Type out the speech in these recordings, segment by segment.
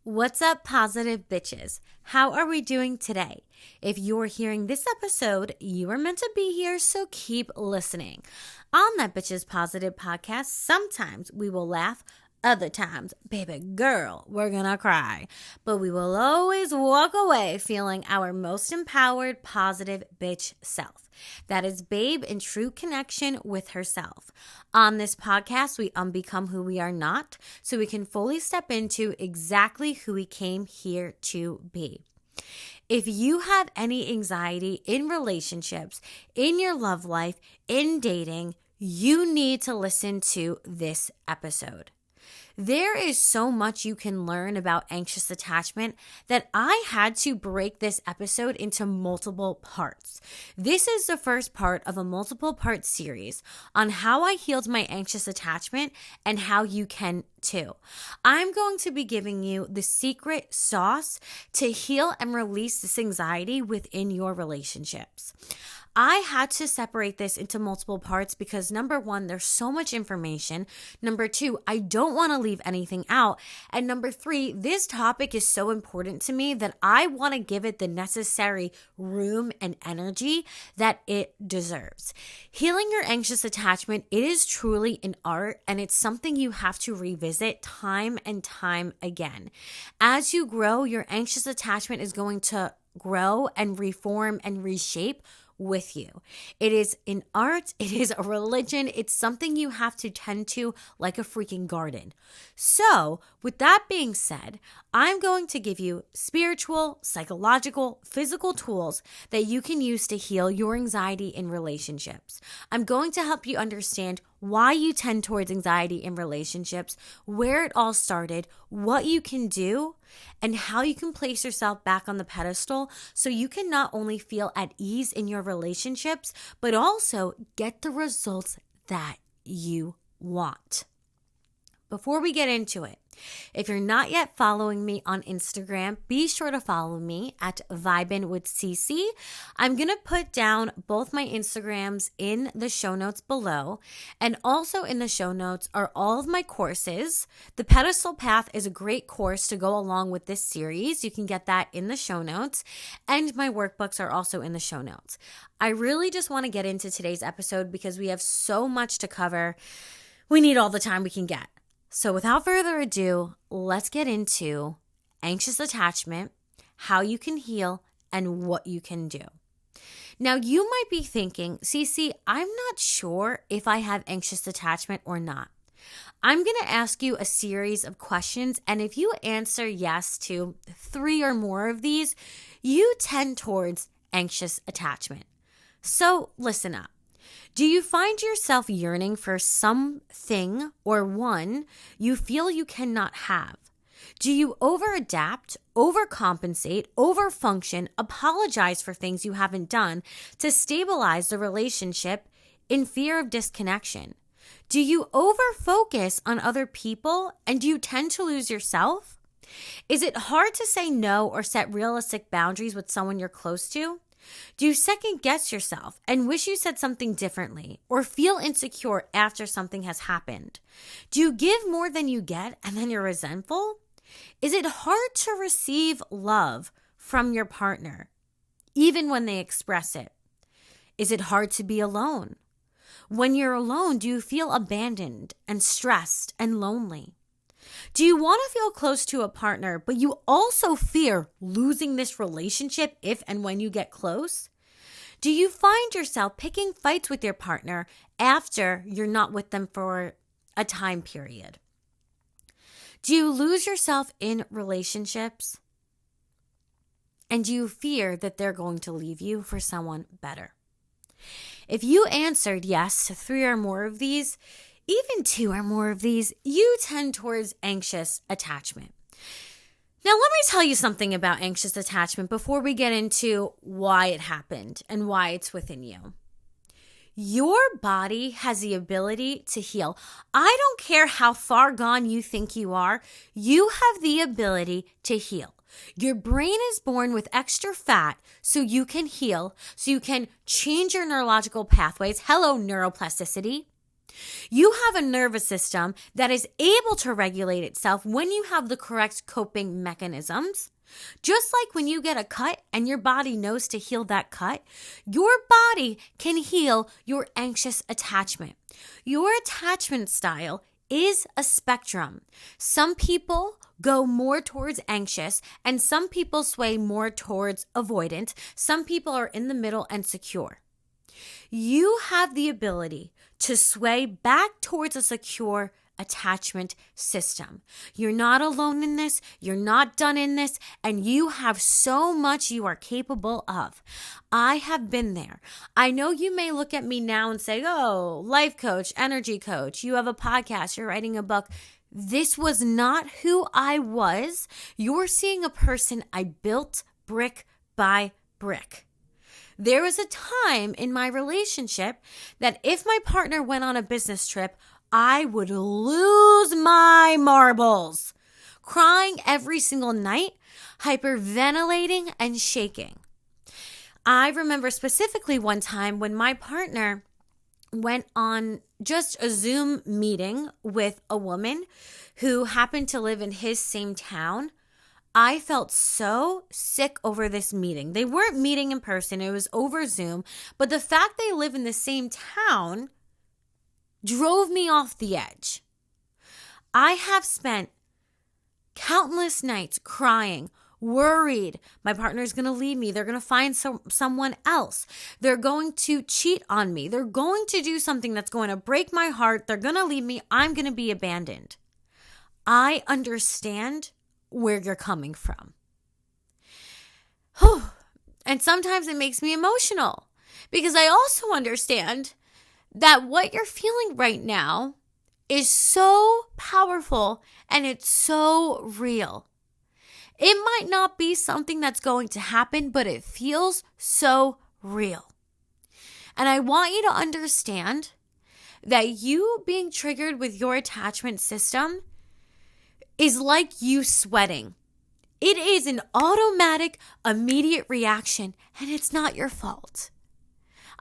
What's up, positive bitches? How are we doing today? If you're hearing this episode, you are meant to be here, so keep listening. On that Bitches Positive podcast, sometimes we will laugh, other times, baby girl, we're gonna cry. But we will always walk away feeling our most empowered, positive bitch self. That is babe in true connection with herself. On this podcast, we unbecome who we are not so we can fully step into exactly who we came here to be. If you have any anxiety in relationships, in your love life, in dating, you need to listen to this episode. There is so much you can learn about anxious attachment that I had to break this episode into multiple parts. This is the first part of a multiple part series on how I healed my anxious attachment and how you can too. I'm going to be giving you the secret sauce to heal and release this anxiety within your relationships. I had to separate this into multiple parts because number one, there's so much information. Number two, I don't want to leave anything out. And number three, this topic is so important to me that I want to give it the necessary room and energy that it deserves. Healing your anxious attachment, it is truly an art, and it's something you have to revisit time and time again. As you grow, your anxious attachment is going to grow and reform and reshape with you. It is an art, it is a religion, it's something you have to tend to like a freaking garden. So, with that being said, I'm going to give you spiritual, psychological, physical tools that you can use to heal your anxiety in relationships. I'm going to help you understand why you tend towards anxiety in relationships, where it all started, what you can do, and how you can place yourself back on the pedestal so you can not only feel at ease in your relationships, but also get the results that you want. Before we get into it, if you're not yet following me on Instagram, be sure to follow me at Vibin with CC. I'm going to put down both my Instagrams in the show notes below. And also in the show notes are all of my courses. The Pedestal Path is a great course to go along with this series. You can get that in the show notes. And my workbooks are also in the show notes. I really just want to get into today's episode because we have so much to cover. We need all the time we can get. So without further ado, let's get into anxious attachment, how you can heal, and what you can do. Now, you might be thinking, Cece, I'm not sure if I have anxious attachment or not. I'm going to ask you a series of questions, and if you answer yes to 3 or more of these, you tend towards anxious attachment. So listen up. Do you find yourself yearning for something or one you feel you cannot have? Do you over-adapt, overcompensate, overfunction, apologize for things you haven't done to stabilize the relationship in fear of disconnection? Do you over-focus on other people and do you tend to lose yourself? Is it hard to say no or set realistic boundaries with someone you're close to? Do you second guess yourself and wish you said something differently or feel insecure after something has happened? Do you give more than you get and then you're resentful? Is it hard to receive love from your partner, even when they express it? Is it hard to be alone? When you're alone, do you feel abandoned and stressed and lonely? Do you want to feel close to a partner, but you also fear losing this relationship if and when you get close? Do you find yourself picking fights with your partner after you're not with them for a time period? Do you lose yourself in relationships? And do you fear that they're going to leave you for someone better? If you answered yes to 3 or more of these, even 2 or more of these, you tend towards anxious attachment. Now, let me tell you something about anxious attachment before we get into why it happened and why it's within you. Your body has the ability to heal. I don't care how far gone you think you are, you have the ability to heal. Your brain is born with extra fat so you can heal, so you can change your neurological pathways. Hello, neuroplasticity. You have a nervous system that is able to regulate itself when you have the correct coping mechanisms. Just like when you get a cut and your body knows to heal that cut, your body can heal your anxious attachment. Your attachment style is a spectrum. Some people go more towards anxious and some people sway more towards avoidant. Some people are in the middle and secure. You have the ability to sway back towards a secure attachment system. You're not alone in this. You're not done in this. And you have so much you are capable of. I have been there. I know you may look at me now and say, oh, life coach, energy coach, you have a podcast, you're writing a book. This was not who I was. You're seeing a person I built brick by brick. There was a time in my relationship that if my partner went on a business trip, I would lose my marbles, crying every single night, hyperventilating and shaking. I remember specifically one time when my partner went on just a Zoom meeting with a woman who happened to live in his same town. I felt so sick over this meeting. They weren't meeting in person. It was over Zoom. But the fact they live in the same town drove me off the edge. I have spent countless nights crying, worried my partner's going to leave me. They're going to find someone else. They're going to cheat on me. They're going to do something that's going to break my heart. They're going to leave me. I'm going to be abandoned. I understand where you're coming from. And sometimes it makes me emotional because I also understand that what you're feeling right now is so powerful and it's so real. It might not be something that's going to happen, but it feels so real. And I want you to understand that you being triggered with your attachment system is like you sweating. It is an automatic, immediate reaction, and it's not your fault.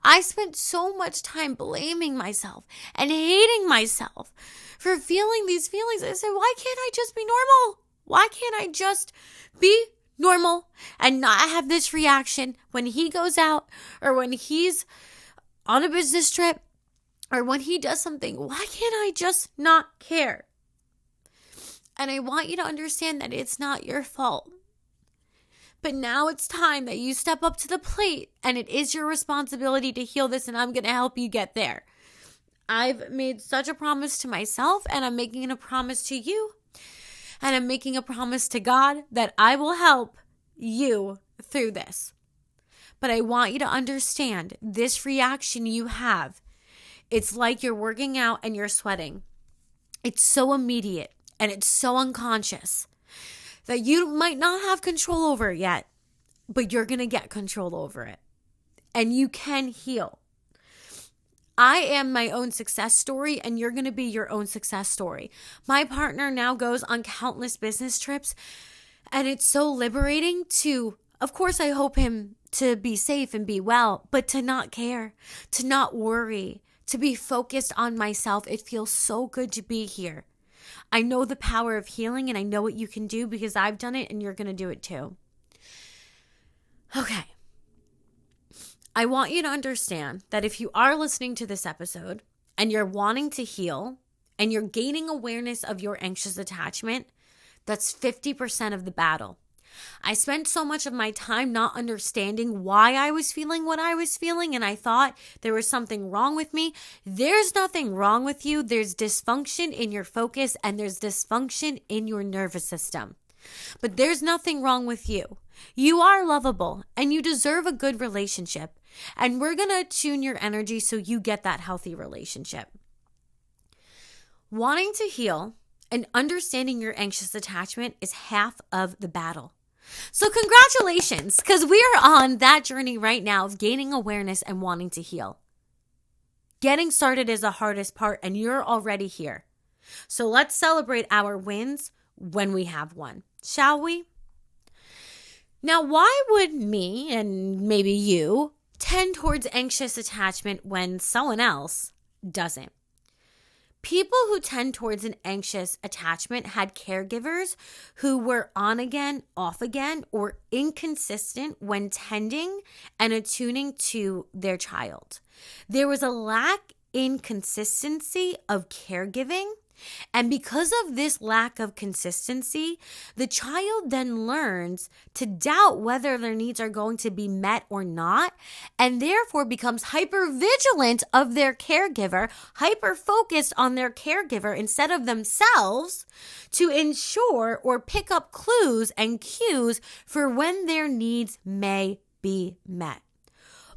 I spent so much time blaming myself and hating myself for feeling these feelings. I said, why can't I just be normal? Why can't I just be normal and not have this reaction when he goes out or when he's on a business trip or when he does something? Why can't I just not care? And I want you to understand that it's not your fault. But now it's time that you step up to the plate and it is your responsibility to heal this, and I'm going to help you get there. I've made such a promise to myself, and I'm making a promise to you, and I'm making a promise to God that I will help you through this. But I want you to understand this reaction you have. It's like you're working out and you're sweating. It's so immediate and it's so unconscious that you might not have control over it yet, but you're going to get control over it. And you can heal. I am my own success story, and you're going to be your own success story. My partner now goes on countless business trips, and it's so liberating to, of course, I hope him to be safe and be well, but to not care, to not worry, to be focused on myself. It feels so good to be here. I know the power of healing, and I know what you can do because I've done it, and you're going to do it too. Okay. I want you to understand that if you are listening to this episode and you're wanting to heal and you're gaining awareness of your anxious attachment, that's 50% of the battle. I spent so much of my time not understanding why I was feeling what I was feeling, and I thought there was something wrong with me. There's nothing wrong with you. There's dysfunction in your focus, and there's dysfunction in your nervous system. But there's nothing wrong with you. You are lovable, and you deserve a good relationship. And we're going to tune your energy so you get that healthy relationship. Wanting to heal and understanding your anxious attachment is half of the battle. So congratulations, because we are on that journey right now of gaining awareness and wanting to heal. Getting started is the hardest part, and you're already here. So let's celebrate our wins when we have one, shall we? Now, why would me and maybe you tend towards anxious attachment when someone else doesn't? People who tend towards an anxious attachment had caregivers who were on again, off again, or inconsistent when tending and attuning to their child. There was a lack in consistency of caregiving. And because of this lack of consistency, the child then learns to doubt whether their needs are going to be met or not, and therefore becomes hyper vigilant of their caregiver, hyper focused on their caregiver instead of themselves to ensure or pick up clues and cues for when their needs may be met.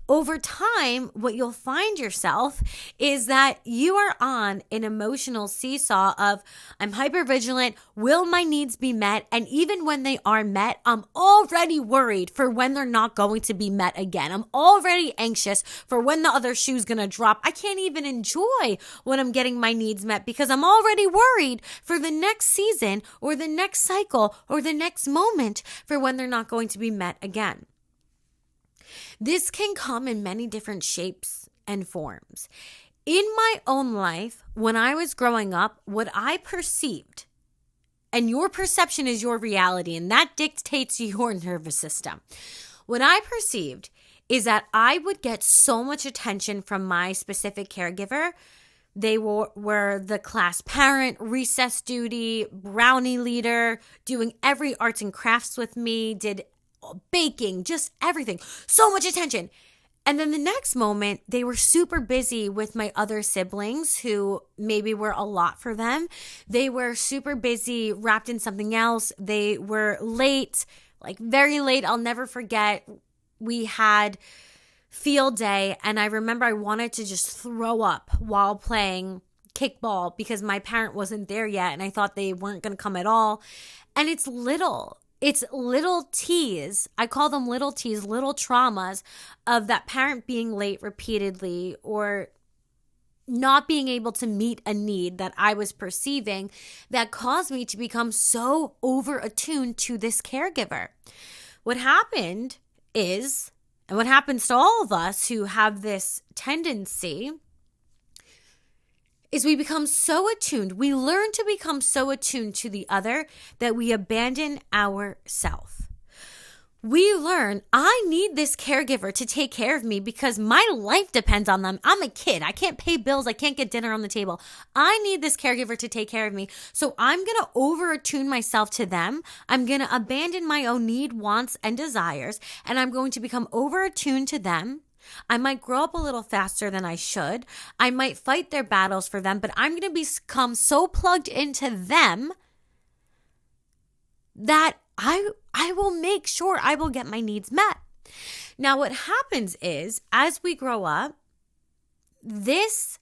Over time, what you'll find yourself is that you are on an emotional seesaw of, I'm hypervigilant, will my needs be met? And even when they are met, I'm already worried for when they're not going to be met again. I'm already anxious for when the other shoe's going to drop. I can't even enjoy when I'm getting my needs met because I'm already worried for the next season or the next cycle or the next moment for when they're not going to be met again. This can come in many different shapes and forms. In my own life, when I was growing up, what I perceived, and your perception is your reality, and that dictates your nervous system. What I perceived is that I would get so much attention from my specific caregiver. They were the class parent, recess duty, brownie leader, doing every arts and crafts with me, did baking, just everything. So much attention. And then the next moment, they were super busy with my other siblings who maybe were a lot for them. They were super busy, wrapped in something else. They were late, like very late. I'll never forget. We had field day, and I remember I wanted to just throw up while playing kickball because my parent wasn't there yet, and I thought they weren't going to come at all. And it's little T's. I call them little T's, little traumas of that parent being late repeatedly or not being able to meet a need that I was perceiving that caused me to become so over attuned to this caregiver. What happened is, and what happens to all of us who have this tendency, is we become so attuned. We learn to become so attuned to the other that we abandon ourselves. We learn, I need this caregiver to take care of me because my life depends on them. I'm a kid. I can't pay bills. I can't get dinner on the table. I need this caregiver to take care of me. So I'm going to over-attune myself to them. I'm going to abandon my own need, wants, and desires, and I'm going to become over-attuned to them. I might grow up a little faster than I should. I might fight their battles for them, but I'm going to become so plugged into them that I will make sure I will get my needs met. Now, what happens is, as we grow up, this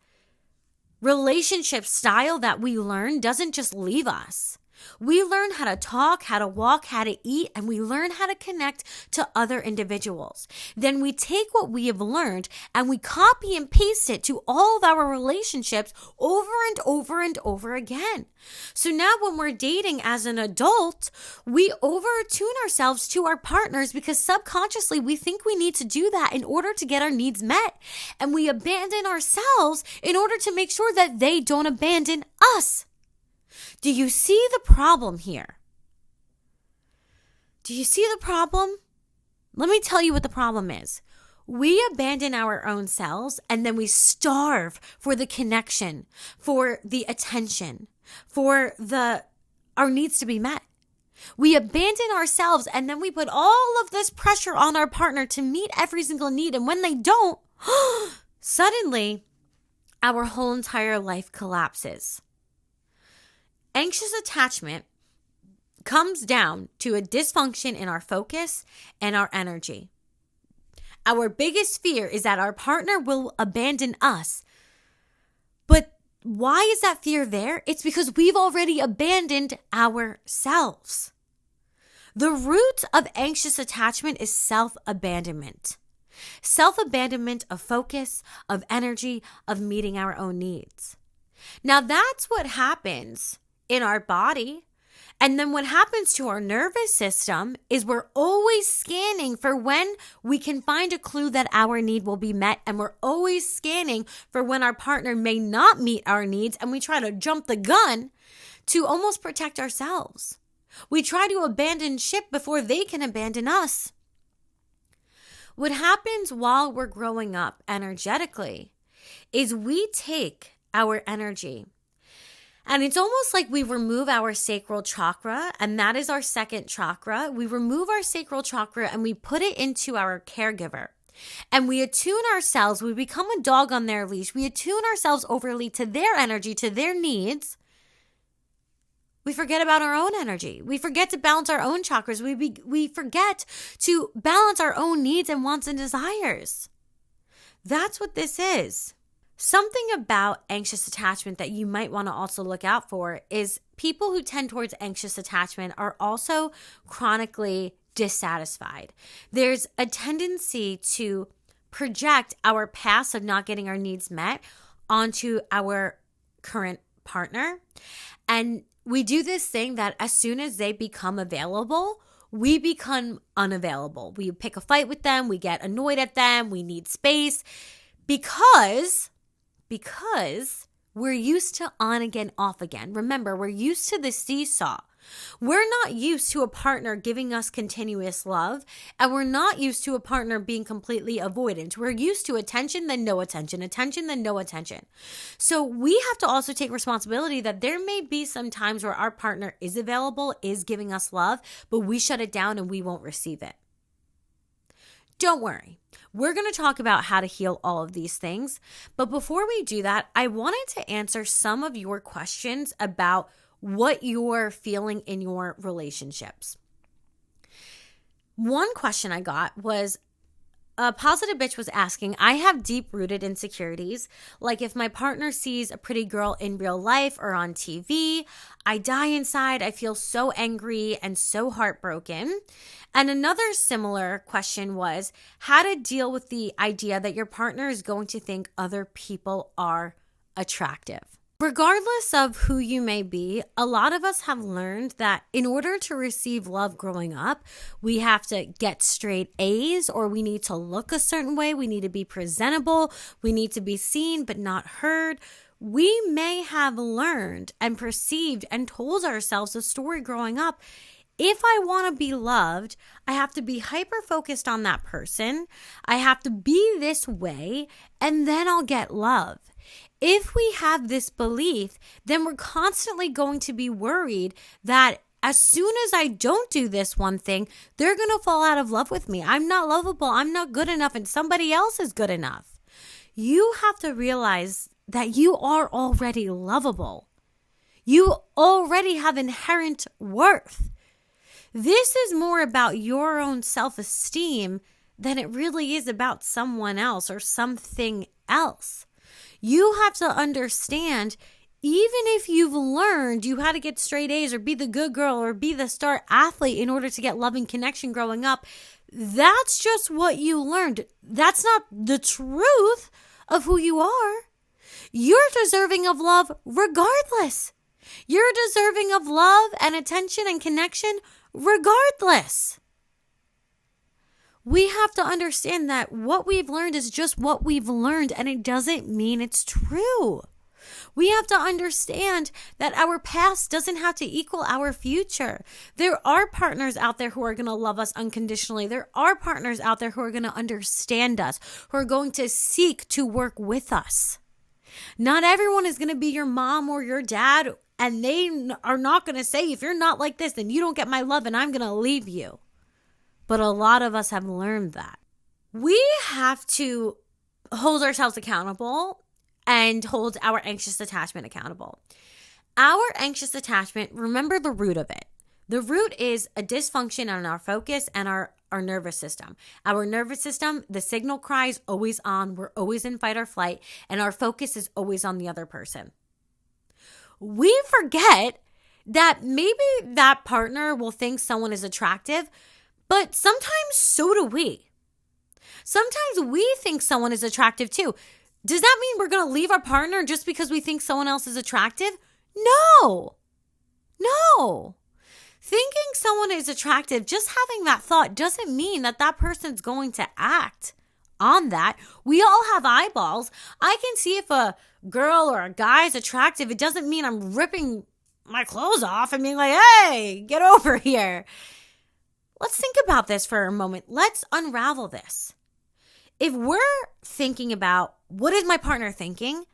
relationship style that we learn doesn't just leave us. We learn how to talk, how to walk, how to eat, and we learn how to connect to other individuals. Then we take what we have learned and we copy and paste it to all of our relationships over and over and over again. So now when we're dating as an adult, we over-attune ourselves to our partners because subconsciously we think we need to do that in order to get our needs met. And we abandon ourselves in order to make sure that they don't abandon us. Do you see the problem here? Do you see the problem? Let me tell you what the problem is. We abandon our own selves and then we starve for the connection, for the attention, for our needs to be met. We abandon ourselves and then we put all of this pressure on our partner to meet every single need. And when they don't, suddenly our whole entire life collapses. Anxious attachment comes down to a dysfunction in our focus and our energy. Our biggest fear is that our partner will abandon us. But why is that fear there? It's because we've already abandoned ourselves. The root of anxious attachment is self-abandonment. Self-abandonment of focus, of energy, of meeting our own needs. Now that's what happens in our body. And then what happens to our nervous system is we're always scanning for when we can find a clue that our need will be met. And we're always scanning for when our partner may not meet our needs. And we try to jump the gun to almost protect ourselves. We try to abandon ship before they can abandon us. What happens while we're growing up energetically is we take our energy, and it's almost like we remove our sacral chakra, and that is our second chakra. We remove our sacral chakra and we put it into our caregiver. And we attune ourselves. We become a dog on their leash. We attune ourselves overly to their energy, to their needs. We forget about our own energy. We forget to balance our own chakras. We forget to balance our own needs and wants and desires. That's what this is. Something about anxious attachment that you might want to also look out for is people who tend towards anxious attachment are also chronically dissatisfied. There's a tendency to project our past of not getting our needs met onto our current partner. And we do this thing that as soon as they become available, we become unavailable. We pick a fight with them. We get annoyed at them. We need space because we're used to on again, off again. Remember, we're used to the seesaw. We're not used to a partner giving us continuous love, and we're not used to a partner being completely avoidant. We're used to attention, then no attention, attention, then no attention. So we have to also take responsibility that there may be some times where our partner is available, is giving us love, but we shut it down and we won't receive it. Don't worry. We're going to talk about how to heal all of these things. But before we do that, I wanted to answer some of your questions about what you're feeling in your relationships. One question I got was, a positive bitch was asking, I have deep-rooted insecurities. Like if my partner sees a pretty girl in real life or on TV, I die inside. I feel so angry and so heartbroken. And another similar question was how to deal with the idea that your partner is going to think other people are attractive. Regardless of who you may be, a lot of us have learned that in order to receive love growing up, we have to get straight A's, or we need to look a certain way. We need to be presentable. We need to be seen but not heard. We may have learned and perceived and told ourselves a story growing up. If I want to be loved, I have to be hyper-focused on that person. I have to be this way, and then I'll get love. If we have this belief, then we're constantly going to be worried that as soon as I don't do this one thing, they're going to fall out of love with me. I'm not lovable. I'm not good enough, and somebody else is good enough. You have to realize that you are already lovable. You already have inherent worth. This is more about your own self-esteem than it really is about someone else or something else. You have to understand, even if you've learned you had to get straight A's or be the good girl or be the star athlete in order to get love and connection growing up, that's just what you learned. That's not the truth of who you are. You're deserving of love regardless. You're deserving of love and attention and connection regardless. We have to understand that what we've learned is just what we've learned, and it doesn't mean it's true. We have to understand that our past doesn't have to equal our future. There are partners out there who are going to love us unconditionally. There are partners out there who are going to understand us, who are going to seek to work with us. Not everyone is going to be your mom or your dad, and they are not going to say, if you're not like this, then you don't get my love and I'm going to leave you. But a lot of us have learned that. We have to hold ourselves accountable and hold our anxious attachment accountable. Our anxious attachment, remember the root of it. The root is a dysfunction in our focus and our nervous system. Our nervous system, the signal cry is always on. We're always in fight or flight, and our focus is always on the other person. We forget that maybe that partner will think someone is attractive, but sometimes so do we. Sometimes we think someone is attractive too. Does that mean we're going to leave our partner just because we think someone else is attractive? No. Thinking someone is attractive, just having that thought doesn't mean that that person's going to act on that. We all have eyeballs. I can see if a girl or a guy is attractive. It doesn't mean I'm ripping my clothes off and being like, hey, get over here. Let's think about this for a moment. Let's unravel this. If we're thinking about what is my partner thinking,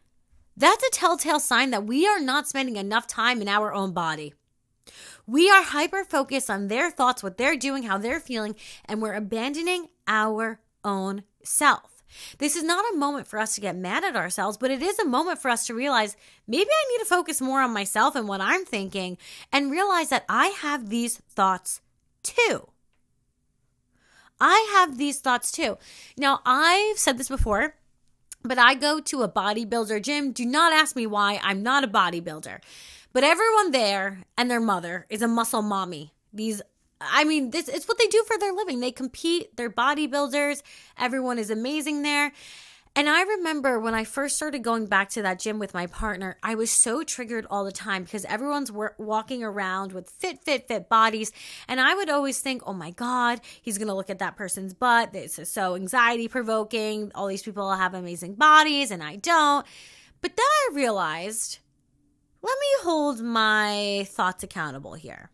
that's a telltale sign that we are not spending enough time in our own body. We are hyper-focused on their thoughts, what they're doing, how they're feeling, and we're abandoning our own self. This is not a moment for us to get mad at ourselves, but it is a moment for us to realize maybe I need to focus more on myself and what I'm thinking and realize that I have these thoughts too. I have these thoughts too. Now, I've said this before, but I go to a bodybuilder gym. Do not ask me why. I'm not a bodybuilder. But everyone there and their mother is a muscle mommy. It's what they do for their living. They compete, they're bodybuilders. Everyone is amazing there. And I remember when I first started going back to that gym with my partner, I was so triggered all the time because everyone's walking around with fit bodies. And I would always think, oh my God, he's going to look at that person's butt. This is so anxiety provoking. All these people have amazing bodies and I don't. But then I realized, let me hold my thoughts accountable here.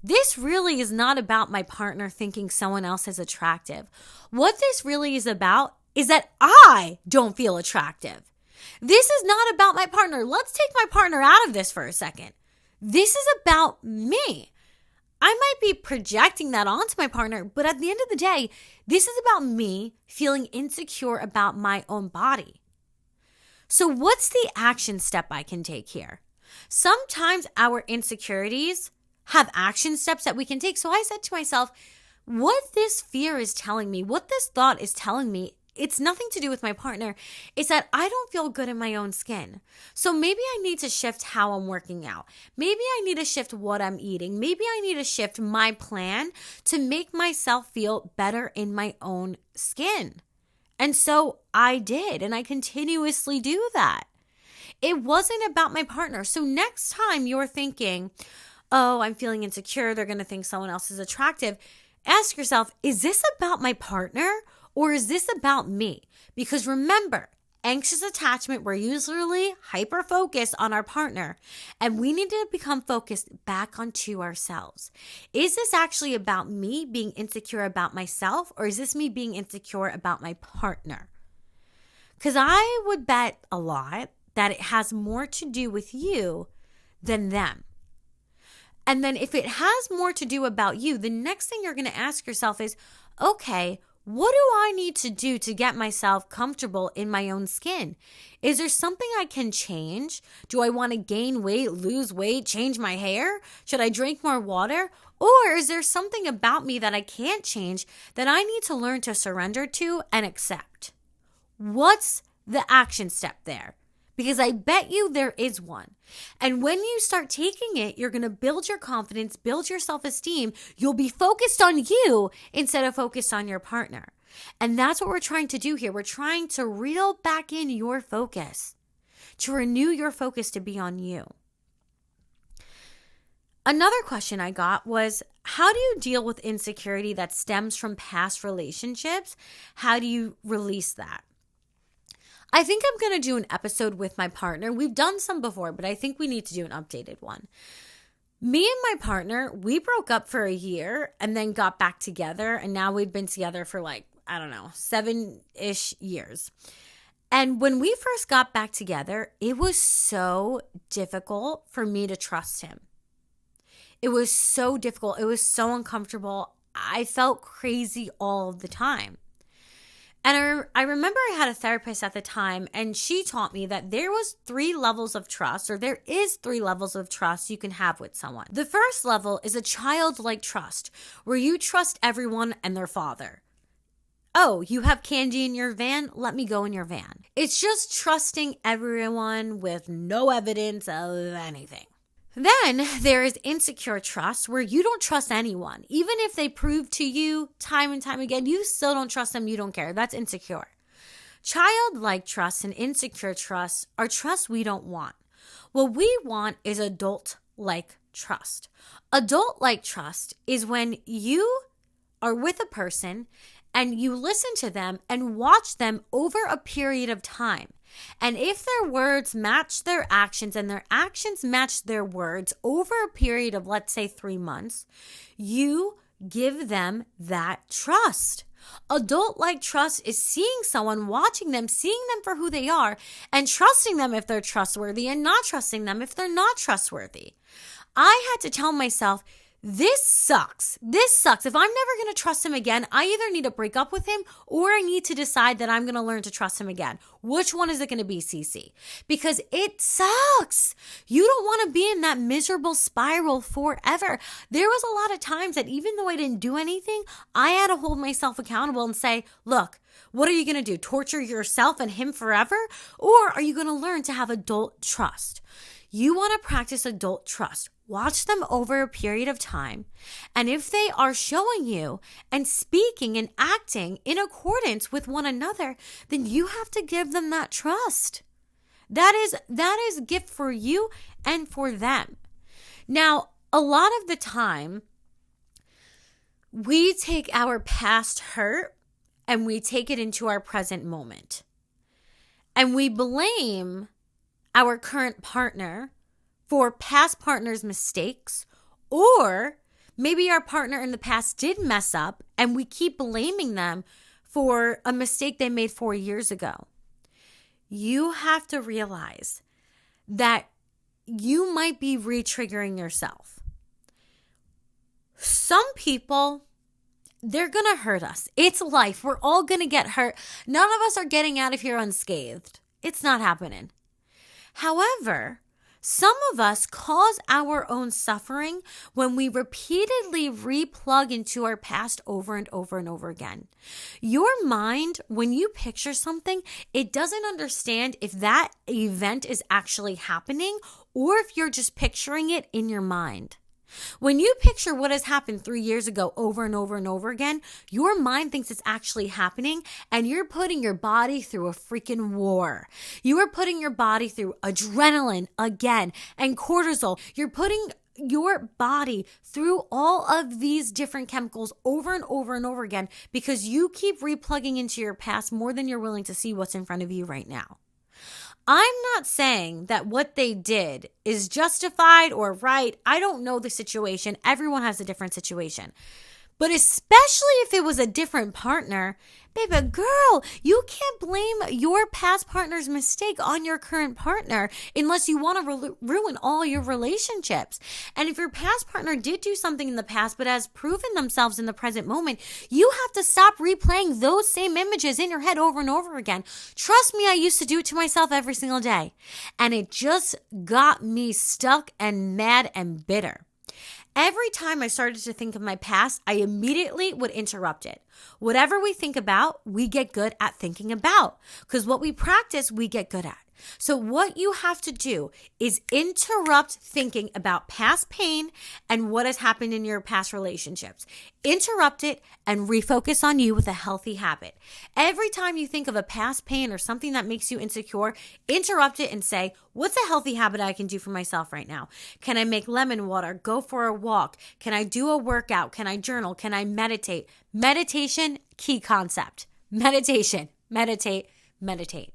This really is not about my partner thinking someone else is attractive. What this really is about is that I don't feel attractive. This is not about my partner. Let's take my partner out of this for a second. This is about me. I might be projecting that onto my partner, but at the end of the day, this is about me feeling insecure about my own body. So what's the action step I can take here? Sometimes our insecurities have action steps that we can take. So I said to myself, what this fear is telling me, what this thought is telling me, it's nothing to do with my partner. It's that I don't feel good in my own skin. So maybe I need to shift how I'm working out. Maybe I need to shift what I'm eating. Maybe I need to shift my plan to make myself feel better in my own skin. And so I did, and I continuously do that. It wasn't about my partner. So next time you're thinking, oh, I'm feeling insecure, they're going to think someone else is attractive, ask yourself, is this about my partner or is this about me? Because remember, anxious attachment, we're usually hyper-focused on our partner, and we need to become focused back onto ourselves. Is this actually about me being insecure about myself, or is this me being insecure about my partner? Because I would bet a lot that it has more to do with you than them. And then if it has more to do about you, the next thing you're going to ask yourself is, okay, what do I need to do to get myself comfortable in my own skin? Is there something I can change? Do I want to gain weight, lose weight, change my hair? Should I drink more water? Or is there something about me that I can't change that I need to learn to surrender to and accept? What's the action step there? Because I bet you there is one. And when you start taking it, you're going to build your confidence, build your self-esteem. You'll be focused on you instead of focused on your partner. And that's what we're trying to do here. We're trying to reel back in your focus, to renew your focus to be on you. Another question I got was, how do you deal with insecurity that stems from past relationships? How do you release that? I think I'm going to do an episode with my partner. We've done some before, but I think we need to do an updated one. Me and my partner, we broke up for a year and then got back together. And now we've been together for 7-ish years. And when we first got back together, it was so difficult for me to trust him. It was so difficult. It was so uncomfortable. I felt crazy all the time. And I remember I had a therapist at the time, and she taught me that there was 3 levels of trust, or there is 3 levels of trust you can have with someone. The first level is a childlike trust, where you trust everyone and their father. Oh, you have candy in your van? Let me go in your van. It's just trusting everyone with no evidence of anything. Then there is insecure trust, where you don't trust anyone. Even if they prove to you time and time again, you still don't trust them, you don't care. That's insecure. Childlike trust and insecure trust are trusts we don't want. What we want is adult-like trust. Adult-like trust is when you are with a person and you listen to them and watch them over a period of time. And if their words match their actions and their actions match their words over a period of, let's say, 3 months, you give them that trust. Adult-like trust is seeing someone, watching them, seeing them for who they are, and trusting them if they're trustworthy and not trusting them if they're not trustworthy. I had to tell myself, this sucks. This sucks. If I'm never going to trust him again, I either need to break up with him or I need to decide that I'm going to learn to trust him again. Which one is it going to be, Cece? Because it sucks. You don't want to be in that miserable spiral forever. There was a lot of times that even though I didn't do anything, I had to hold myself accountable and say, look, what are you going to do? Torture yourself and him forever? Or are you going to learn to have adult trust? You want to practice adult trust. Watch them over a period of time. And if they are showing you and speaking and acting in accordance with one another, then you have to give them that trust. That is a gift for you and for them. Now, a lot of the time, we take our past hurt and we take it into our present moment. And we blame our current partner for past partner's mistakes, or maybe our partner in the past did mess up and we keep blaming them for a mistake they made 4 years ago. You have to realize that you might be re-triggering yourself. Some people, they're going to hurt us. It's life. We're all going to get hurt. None of us are getting out of here unscathed. It's not happening. However, some of us cause our own suffering when we repeatedly replug into our past over and over and over again. Your mind, when you picture something, it doesn't understand if that event is actually happening or if you're just picturing it in your mind. When you picture what has happened 3 years ago over and over and over again, your mind thinks it's actually happening and you're putting your body through a freaking war. You are putting your body through adrenaline again and cortisol. You're putting your body through all of these different chemicals over and over and over again because you keep replugging into your past more than you're willing to see what's in front of you right now. I'm not saying that what they did is justified or right. I don't know the situation. Everyone has a different situation. But especially if it was a different partner, baby girl, you can't blame your past partner's mistake on your current partner unless you want to ruin all your relationships. And if your past partner did do something in the past but has proven themselves in the present moment, you have to stop replaying those same images in your head over and over again. Trust me, I used to do it to myself every single day. And it just got me stuck and mad and bitter. Every time I started to think of my past, I immediately would interrupt it. Whatever we think about, we get good at thinking about. Because what we practice, we get good at. So what you have to do is interrupt thinking about past pain and what has happened in your past relationships. Interrupt it and refocus on you with a healthy habit. Every time you think of a past pain or something that makes you insecure, interrupt it and say, what's a healthy habit I can do for myself right now? Can I make lemon water? Go for a walk? Can I do a workout? Can I journal? Can I meditate? Meditation, key concept. Meditation, meditate, meditate.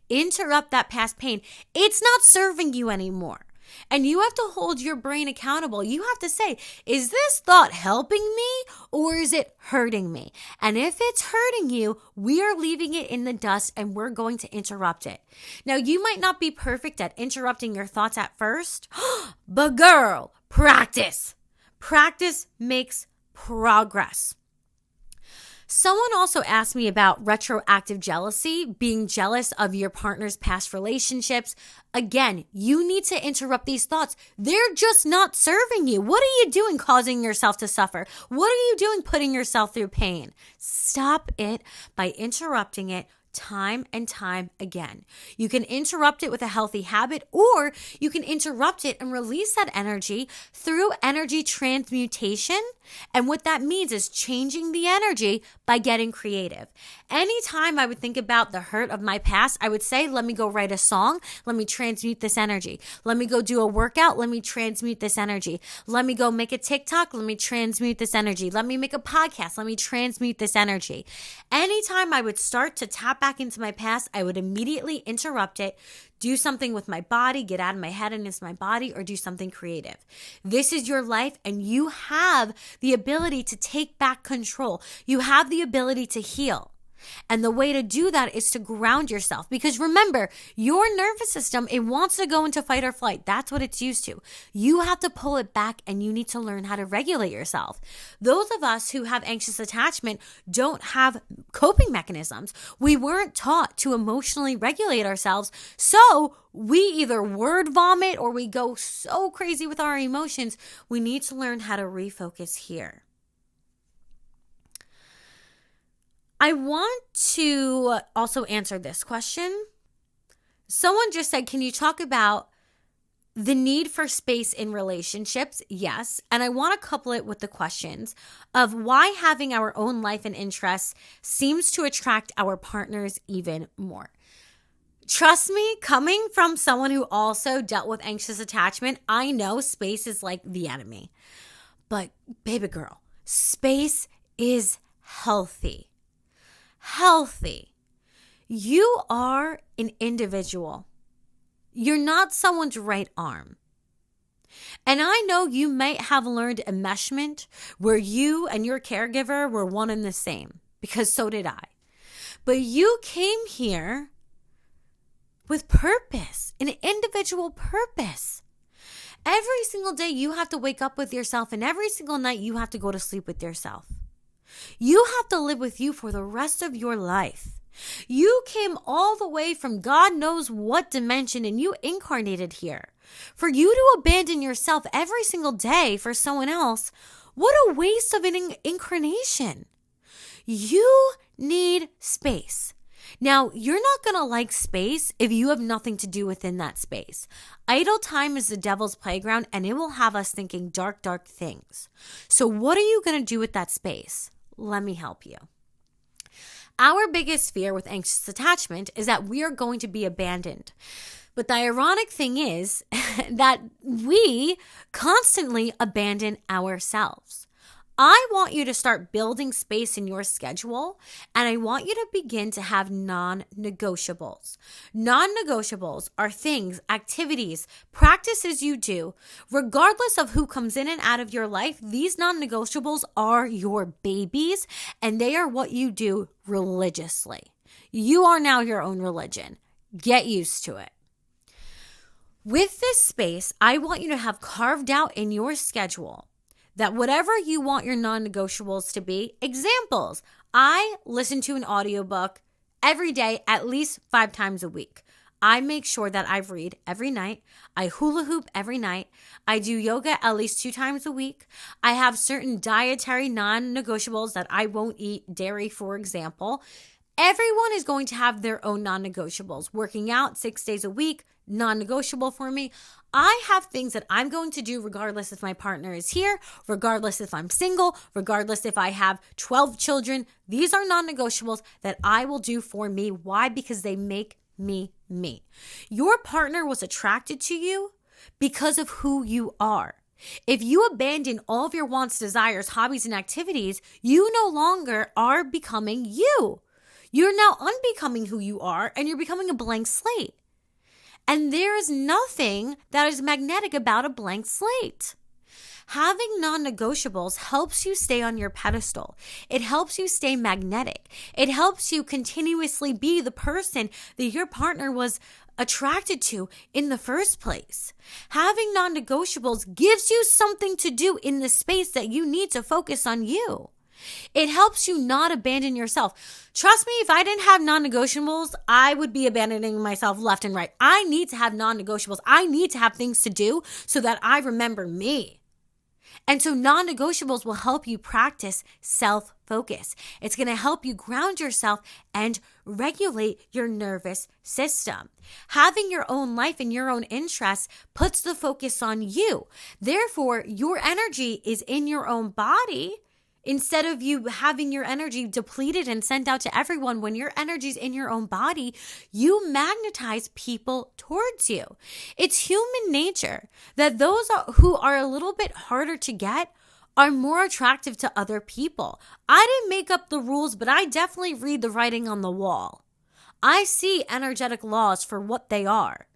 Interrupt that past pain. It's not serving you anymore. And you have to hold your brain accountable. You have to say, is this thought helping me or is it hurting me? And if it's hurting you, we are leaving it in the dust and we're going to interrupt it. Now, you might not be perfect at interrupting your thoughts at first, but girl, practice. Practice makes progress. Someone also asked me about retroactive jealousy, being jealous of your partner's past relationships. Again, you need to interrupt these thoughts. They're just not serving you. What are you doing causing yourself to suffer? What are you doing putting yourself through pain? Stop it by interrupting it. time and time again. You can interrupt it with a healthy habit, or you can interrupt it and release that energy through energy transmutation. And what that means is changing the energy by getting creative. Anytime I would think about the hurt of my past, I would say, let me go write a song. Let me transmute this energy. Let me go do a workout. Let me transmute this energy. Let me go make a TikTok. Let me transmute this energy. Let me make a podcast. Let me transmute this energy. Anytime I would start to tap back into my past, I would immediately interrupt it, do something with my body, get out of my head and into my body, or do something creative. This is your life, and you have the ability to take back control. You have the ability to heal. And the way to do that is to ground yourself. Because remember, your nervous system, it wants to go into fight or flight. That's what it's used to. You have to pull it back, and you need to learn how to regulate yourself. Those of us who have anxious attachment don't have coping mechanisms. We weren't taught to emotionally regulate ourselves. So we either word vomit or we go so crazy with our emotions. We need to learn how to refocus here. I want to also answer this question. Someone just said, can you talk about the need for space in relationships? Yes. And I want to couple it with the questions of why having our own life and interests seems to attract our partners even more. Trust me, coming from someone who also dealt with anxious attachment, I know space is like the enemy. But baby girl, space is healthy. Healthy. You are an individual. You're not someone's right arm. And I know you might have learned enmeshment where you and your caregiver were one and the same, because so did I. But you came here with purpose, an individual purpose. Every single day you have to wake up with yourself, and every single night you have to go to sleep with yourself. You have to live with you for the rest of your life. You came all the way from God knows what dimension, and you incarnated here. For you to abandon yourself every single day for someone else, what a waste of an incarnation. You need space. Now, you're not going to like space if you have nothing to do within that space. Idle time is the devil's playground, and it will have us thinking dark, dark things. So what are you going to do with that space? Let me help you. Our biggest fear with anxious attachment is that we are going to be abandoned. But the ironic thing is that we constantly abandon ourselves. I want you to start building space in your schedule, and I want you to begin to have non-negotiables. Non-negotiables are things, activities, practices you do, regardless of who comes in and out of your life. These non-negotiables are your babies, and they are what you do religiously. You are now your own religion. Get used to it. With this space, I want you to have carved out in your schedule that whatever you want your non-negotiables to be, examples, I listen to an audiobook every day, at least 5 times a week. I make sure that I read every night. I hula hoop every night. I do yoga at least 2 times a week. I have certain dietary non-negotiables that I won't eat dairy, for example. Everyone is going to have their own non-negotiables. Working out 6 days a week, non-negotiable for me. I have things that I'm going to do regardless if my partner is here, regardless if I'm single, regardless if I have 12 children. These are non-negotiables that I will do for me. Why? Because they make me me. Your partner was attracted to you because of who you are. If you abandon all of your wants, desires, hobbies, and activities, you no longer are becoming you. You're now unbecoming who you are, and you're becoming a blank slate. And there is nothing that is magnetic about a blank slate. Having non-negotiables helps you stay on your pedestal. It helps you stay magnetic. It helps you continuously be the person that your partner was attracted to in the first place. Having non-negotiables gives you something to do in the space that you need to focus on you. It helps you not abandon yourself. Trust me, if I didn't have non-negotiables, I would be abandoning myself left and right. I need to have non-negotiables. I need to have things to do so that I remember me. And so non-negotiables will help you practice self-focus. It's going to help you ground yourself and regulate your nervous system. Having your own life and your own interests puts the focus on you. Therefore, your energy is in your own body. Instead of you having your energy depleted and sent out to everyone, when your energy's in your own body, you magnetize people towards you. It's human nature that those who are a little bit harder to get are more attractive to other people. I didn't make up the rules, but I definitely read the writing on the wall. I see energetic laws for what they are.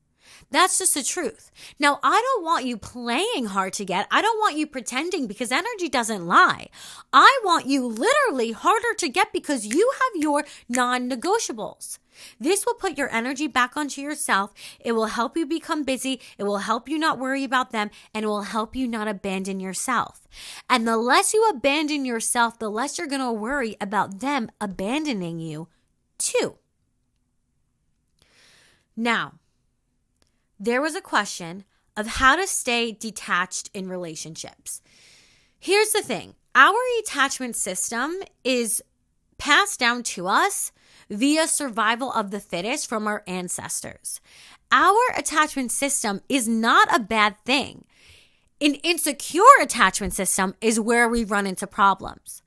That's just the truth. Now, I don't want you playing hard to get. I don't want you pretending, because energy doesn't lie. I want you literally harder to get because you have your non-negotiables. This will put your energy back onto yourself. It will help you become busy. It will help you not worry about them, and it will help you not abandon yourself. And the less you abandon yourself, the less you're going to worry about them abandoning you too. Now, there was a question of how to stay detached in relationships. Here's the thing. Our attachment system is passed down to us via survival of the fittest from our ancestors. Our attachment system is not a bad thing. An insecure attachment system is where we run into problems.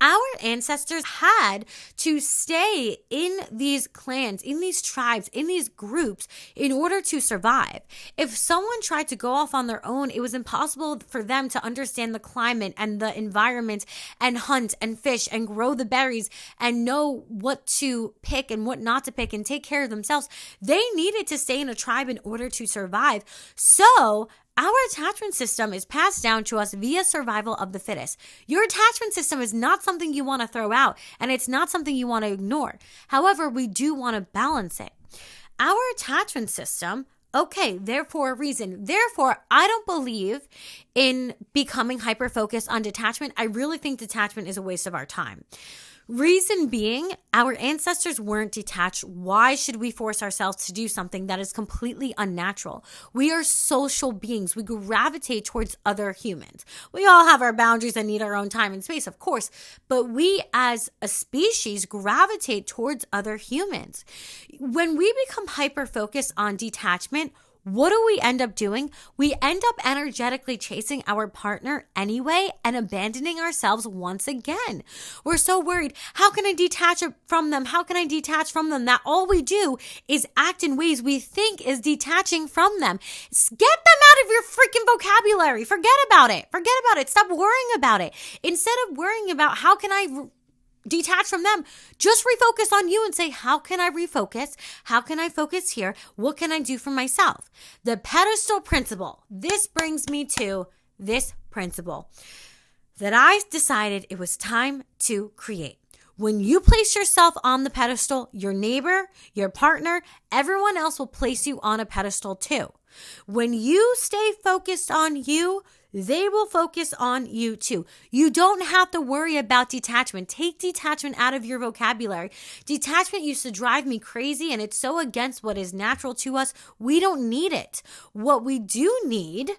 Our ancestors had to stay in these clans, in these tribes, in these groups in order to survive. If someone tried to go off on their own, it was impossible for them to understand the climate and the environment and hunt and fish and grow the berries and know what to pick and what not to pick and take care of themselves. They needed to stay in a tribe in order to survive. So our attachment system is passed down to us via survival of the fittest. Your attachment system is not something you want to throw out, and it's not something you want to ignore. However, we do want to balance it. Our attachment system, okay, therefore a reason. Therefore, I don't believe in becoming hyper-focused on detachment. I really think detachment is a waste of our time. Reason being, our ancestors weren't detached. Why should we force ourselves to do something that is completely unnatural? We are social beings. We gravitate towards other humans. We all have our boundaries and need our own time and space, of course, but we as a species gravitate towards other humans. When we become hyper-focused on detachment, what do we end up doing? We end up energetically chasing our partner anyway and abandoning ourselves once again. We're so worried. How can I detach from them? How can I detach from them? That all we do is act in ways we think is detaching from them. Get them out of your freaking vocabulary. Forget about it. Forget about it. Stop worrying about it. Instead of worrying about how can I detach from them, just refocus on you and say, how can I refocus? How can I focus here? What can I do for myself? The pedestal principle. This brings me to this principle that I decided it was time to create. When you place yourself on the pedestal, your neighbor, your partner, everyone else will place you on a pedestal too. When you stay focused on you, they will focus on you too. You don't have to worry about detachment. Take detachment out of your vocabulary. Detachment used to drive me crazy, and it's so against what is natural to us. We don't need it. What we do need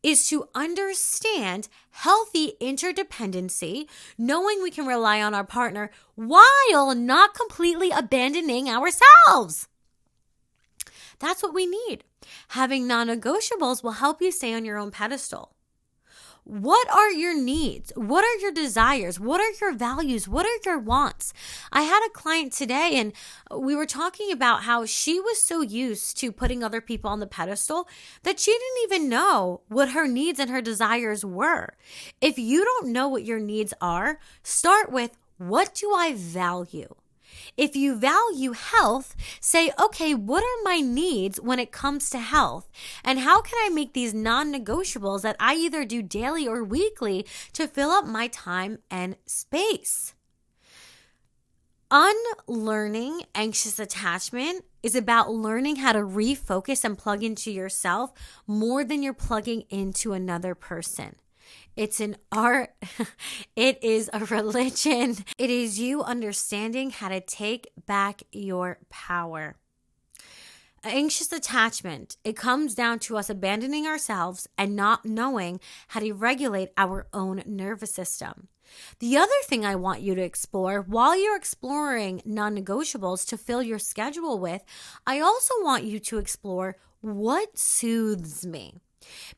is to understand healthy interdependency, knowing we can rely on our partner while not completely abandoning ourselves. That's what we need. Having non-negotiables will help you stay on your own pedestal. What are your needs? What are your desires? What are your values? What are your wants? I had a client today, and we were talking about how she was so used to putting other people on the pedestal that she didn't even know what her needs and her desires were. If you don't know what your needs are, start with, what do I value? If you value health, say, okay, what are my needs when it comes to health? And how can I make these non-negotiables that I either do daily or weekly to fill up my time and space? Unlearning anxious attachment is about learning how to refocus and plug into yourself more than you're plugging into another person. It's an art. It is a religion. It is you understanding how to take back your power. Anxious attachment, it comes down to us abandoning ourselves and not knowing how to regulate our own nervous system. The other thing I want you to explore while you're exploring non-negotiables to fill your schedule with, I also want you to explore what soothes me.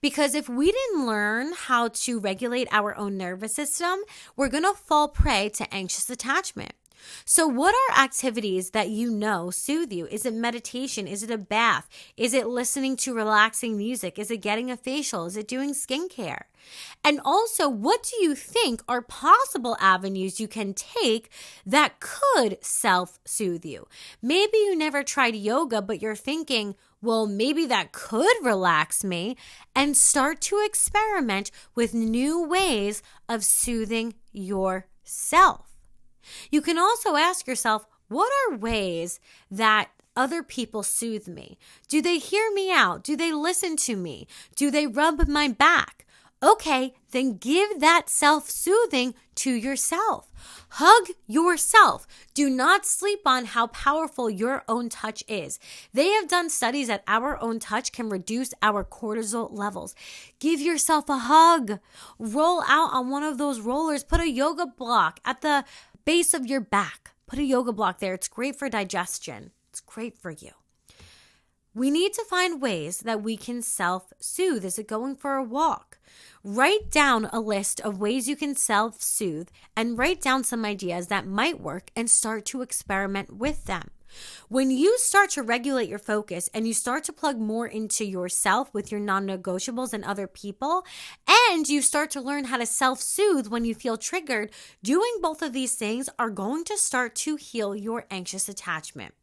Because if we didn't learn how to regulate our own nervous system, we're going to fall prey to anxious attachment. So what are activities that you know soothe you? Is it meditation? Is it a bath? Is it listening to relaxing music? Is it getting a facial? Is it doing skincare? And also, what do you think are possible avenues you can take that could self-soothe you? Maybe you never tried yoga, but you're thinking, well, maybe that could relax me, and start to experiment with new ways of soothing yourself. You can also ask yourself, what are ways that other people soothe me? Do they hear me out? Do they listen to me? Do they rub my back? Okay, then give that self-soothing to yourself. Hug yourself. Do not sleep on how powerful your own touch is. They have done studies that our own touch can reduce our cortisol levels. Give yourself a hug. Roll out on one of those rollers. Put a yoga block at the base of your back. Put a yoga block there. It's great for digestion. It's great for you. We need to find ways that we can self-soothe. Is it going for a walk? Write down a list of ways you can self-soothe and write down some ideas that might work and start to experiment with them. When you start to regulate your focus and you start to plug more into yourself with your non-negotiables and other people, and you start to learn how to self-soothe when you feel triggered, doing both of these things are going to start to heal your anxious attachment.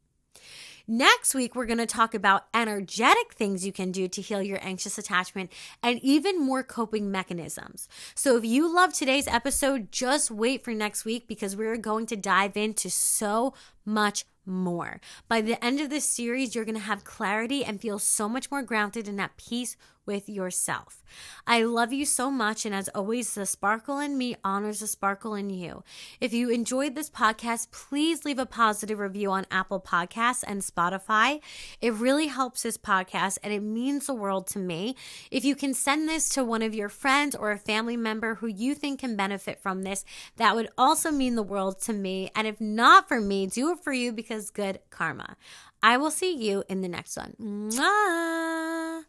Next week, we're going to talk about energetic things you can do to heal your anxious attachment and even more coping mechanisms. So if you love today's episode, just wait for next week because we're going to dive into so much more. By the end of this series, you're going to have clarity and feel so much more grounded and at peace with yourself. I love you so much, and as always, the sparkle in me honors the sparkle in you. If you enjoyed this podcast, please leave a positive review on Apple Podcasts and Spotify. It really helps this podcast, and it means the world to me. If you can send this to one of your friends or a family member who you think can benefit from this, that would also mean the world to me. And if not for me, do it for you because good karma. I will see you in the next one. Mwah!